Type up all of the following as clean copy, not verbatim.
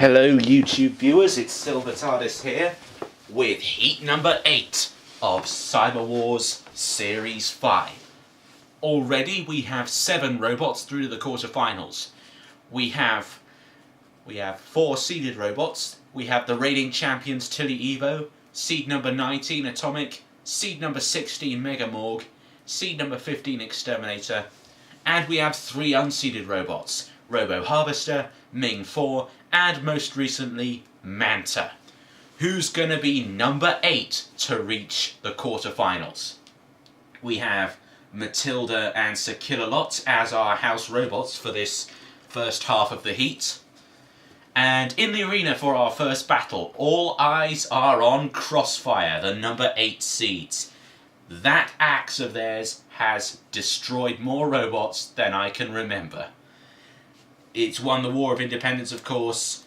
Hello YouTube viewers, it's Silvertardis here with heat number 8 of Cyberwars Series 5. Already we have 7 robots through to the quarterfinals. We have 4 seeded robots. We have the reigning champions Tilly Evo, seed number 19 Atomic, seed number 16 Megamorg, seed number 15 Exterminator, and we have 3 unseeded robots, Robo Harvester, Ming4, and most recently, Manta. Who's going to be number 8 to reach the quarterfinals? We have Matilda and Sir Killalot as our house robots for this first half of the heat. And in the arena for our first battle, all eyes are on Crossfire, the number 8 seeds. That axe of theirs has destroyed more robots than I can remember. It's won the War of Independence, of course.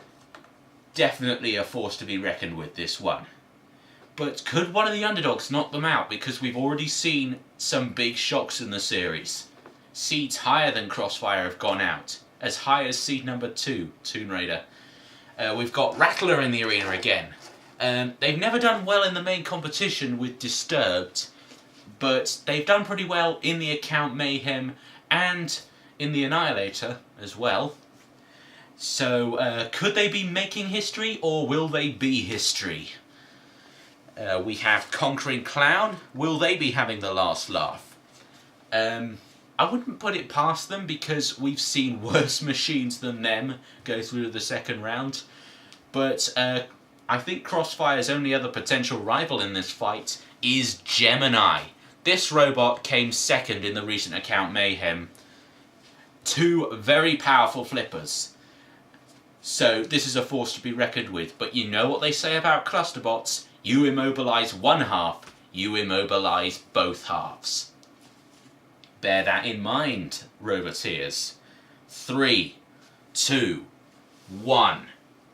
Definitely a force to be reckoned with, this one. But could one of the underdogs knock them out? Because we've already seen some big shocks in the series. Seeds higher than Crossfire have gone out. As high as seed number 2, Tomb Raider. We've got Rattler in the arena again. They've never done well in the main competition with Disturbed, but they've done pretty well in the account Mayhem and in the Annihilator as well. So could they be making history, or will they be history? We have Conquoring Clown. Will they be having the last laugh? I wouldn't put it past them, because we've seen worse machines than them go through to the second round. But I think Crossfire's only other potential rival in this fight is Gemini. This robot came second in the recent account Mayhem. 2 very powerful flippers. So this is a force to be reckoned with. But you know what they say about clusterbots? You immobilize one half, you immobilize both halves. Bear that in mind, Roboteers. 3, 2, 1.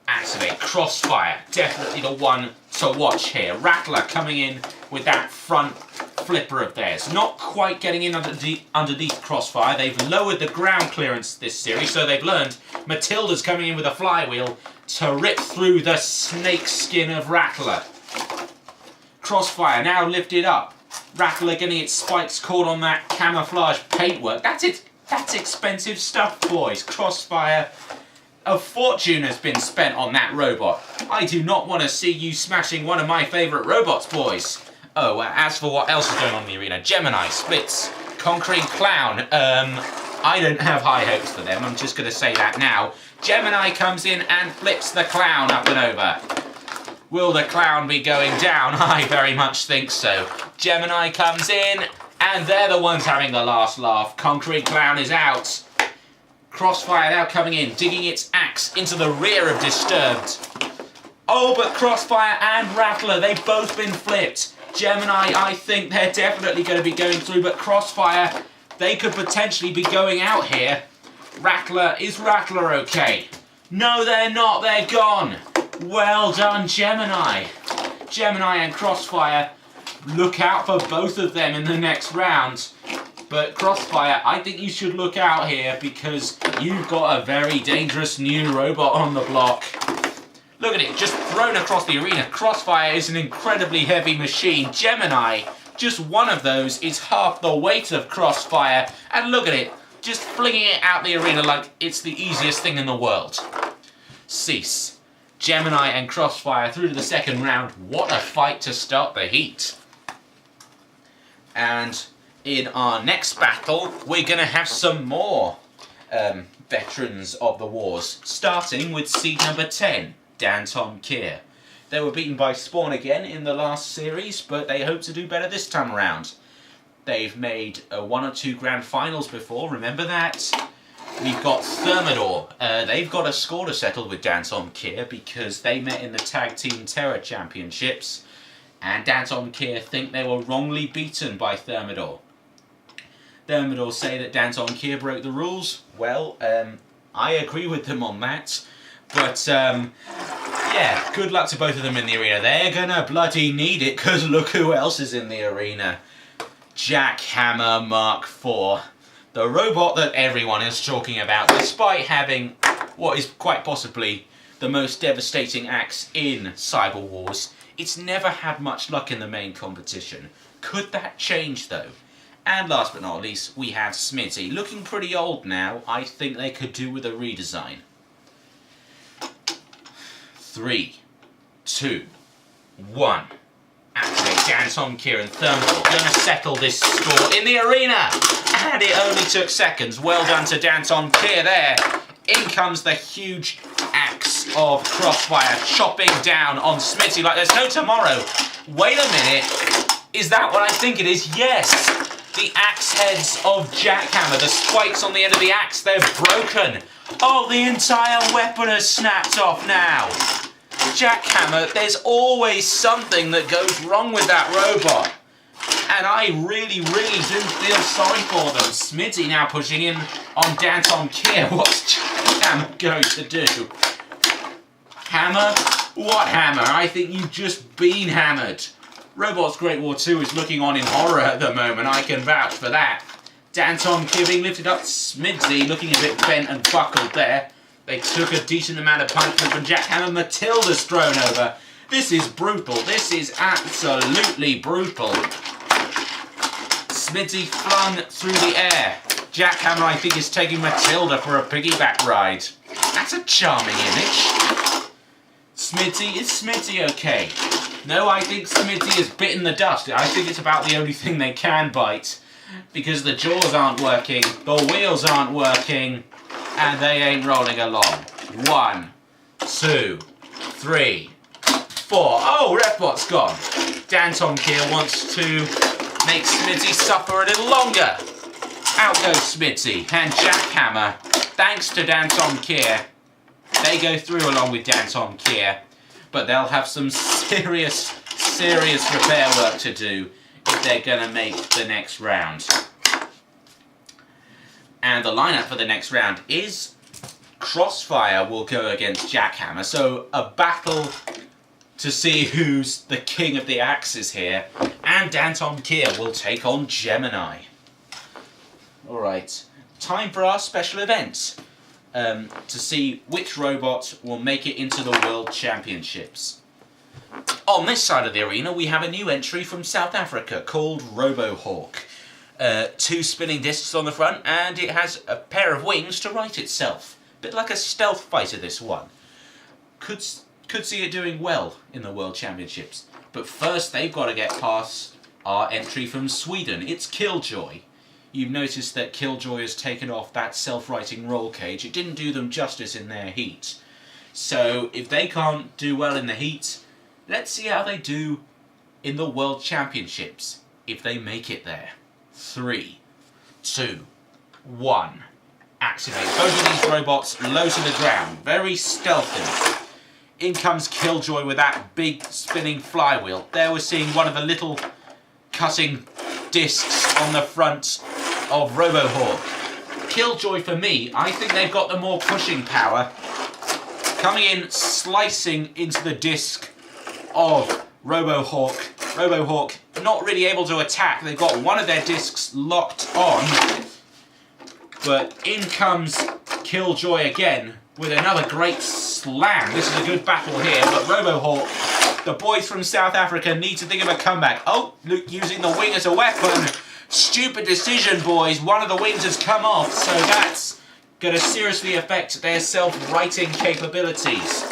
Activate Crossfire. Definitely the one to watch here. Rattler coming in with that front flipper of theirs. Not quite getting in underneath Crossfire. They've lowered the ground clearance this series, so they've learned. Matilda's coming in with a flywheel to rip through the snake skin of Rattler. Crossfire now lifted up. Rattler getting its spikes caught on that camouflage paintwork. That's it. That's expensive stuff, boys. Crossfire. A fortune has been spent on that robot. I do not want to see you smashing one of my favourite robots, boys. Oh, as for what else is going on in the arena, Gemini splits Conquering Clown. I don't have high hopes for them. I'm just going to say that now. Gemini comes in and flips the clown up and over. Will the clown be going down? I very much think so. Gemini comes in, and they're the ones having the last laugh. Conquering Clown is out. Crossfire now coming in, digging its axe into the rear of Disturbed. Oh, but Crossfire and Rattler, they've both been flipped. Gemini, I think they're definitely going to be going through, but Crossfire, they could potentially be going out here. Rattler, is Rattler okay? No, they're not, they're gone. Well done, Gemini. Gemini and Crossfire, look out for both of them in the next round. But Crossfire, I think you should look out here, because you've got a very dangerous new robot on the block. Look at it, just thrown across the arena. Crossfire is an incredibly heavy machine. Gemini, just one of those is half the weight of Crossfire. And look at it, just flinging it out the arena like it's the easiest thing in the world. Cease. Gemini and Crossfire through to the second round. What a fight to start the heat. And in our next battle, we're going to have some more veterans of the wars, starting with seed number 10, Dantomkia. They were beaten by Spawn again in the last series, but they hope to do better this time around. They've made 1 or 2 grand finals before, remember that? We've got Thermador. They've got a score to settle with Dantomkia because they met in the Tag Team Terror Championships, and Dantomkia think they were wrongly beaten by Thermador. Thermador say that Dantomkia broke the rules. Well, I agree with them on that. But, yeah, good luck to both of them in the arena. They're gonna bloody need it, because look who else is in the arena. JACKHAMMER MK4. The robot that everyone is talking about, despite having what is quite possibly the most devastating axe in Cyberwars. It's never had much luck in the main competition. Could that change though? And last but not least, we have SMIDSY. Looking pretty old now. I think they could do with a redesign. 3, 2, 1. Activate Dantomkia and Thermador. Gonna settle this score in the arena! And it only took seconds. Well done to Dantomkia there. In comes the huge axe of Crossfire, chopping down on SMIDSY like there's no tomorrow. Wait a minute. Is that what I think it is? Yes! The axe heads of JACKHAMMER, the spikes on the end of the axe, they're broken. Oh, the entire weapon has snapped off now. JACKHAMMER, there's always something that goes wrong with that robot. And I really do feel sorry for them. SMIDSY now pushing in on Dantomkia. What's JACKHAMMER going to do? Hammer? What hammer? I think you've just been hammered. Robots Great War 2 is looking on in horror at the moment, I can vouch for that. Dantomkia being lifted up, SMIDSY looking a bit bent and buckled there. They took a decent amount of punishment from JACKHAMMER. Matilda's thrown over. This is brutal. This is absolutely brutal. SMIDSY flung through the air. JACKHAMMER, I think, is taking Matilda for a piggyback ride. That's a charming image. SMIDSY, is SMIDSY okay? No, I think SMIDSY has bitten the dust. I think it's about the only thing they can bite. Because the jaws aren't working, the wheels aren't working, and they ain't rolling along. 1, 2, 3, 4. Oh, Refbot's gone. Dantomkia wants to make SMIDSY suffer a little longer. Out goes SMIDSY, and JACKHAMMER, thanks to Dantomkia, they go through along with Dantomkia. But they'll have some serious repair work to do if they're going to make the next round. And the lineup for the next round is Crossfire will go against JACKHAMMER. So a battle to see who's the king of the axes here. And Dantomkia will take on Gemini. Alright, time for our special event. To see which robot will make it into the World Championships. On this side of the arena we have a new entry from South Africa called RoboHawk. 2 spinning discs on the front, and it has a pair of wings to right itself. Bit like a stealth fighter, this one. Could see it doing well in the World Championships. But first they've got to get past our entry from Sweden. It's Killjoy. You've noticed that Killjoy has taken off that self-righting roll cage. It didn't do them justice in their heat. So if they can't do well in the heat, let's see how they do in the World Championships, if they make it there. 3, 2, 1. Activate. Both of these robots low to the ground, very stealthy. In comes Killjoy with that big spinning flywheel. There we're seeing one of the little cutting discs on the front of RoboHawk. Killjoy, for me, I think they've got the more pushing power. Coming in, slicing into the disc of RoboHawk. RoboHawk not really able to attack. They've got one of their discs locked on. But in comes Killjoy again with another great slam. This is a good battle here, but RoboHawk, the boys from South Africa, need to think of a comeback. Oh, Luke using the wing as a weapon. Stupid decision, boys. One of the wings has come off, so that's going to seriously affect their self-righting capabilities.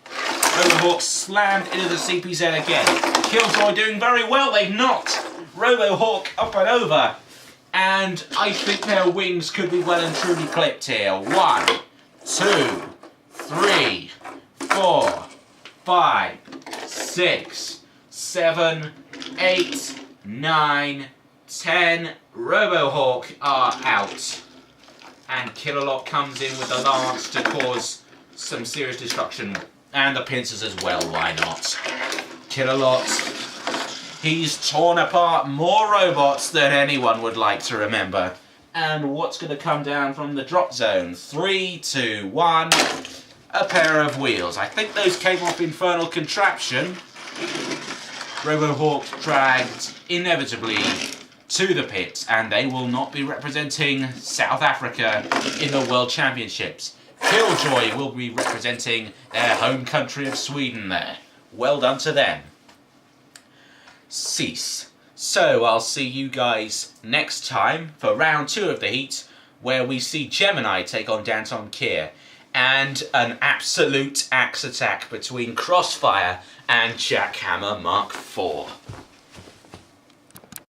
RoboHawk slammed into the CPZ again. Killjoy doing very well. They've knocked RoboHawk up and over. And I think their wings could be well and truly clipped here. 1, 2, 3, 4, 5, 6, 7, 8, 9, 10. RoboHawk are out. And Killalot comes in with the lance to cause some serious destruction. And the pincers as well, why not? Killalot, he's torn apart more robots than anyone would like to remember. And what's going to come down from the drop zone? 3, 2, 1. A pair of wheels. I think those came off Infernal Contraption. RoboHawk dragged inevitably to the pit, and they will not be representing South Africa in the World Championships. Killjoy will be representing their home country of Sweden there. Well done to them. Cease. So I'll see you guys next time for round 2 of the heat, where we see Gemini take on Dantomkia, and an absolute axe attack between Crossfire and JACKHAMMER MK4.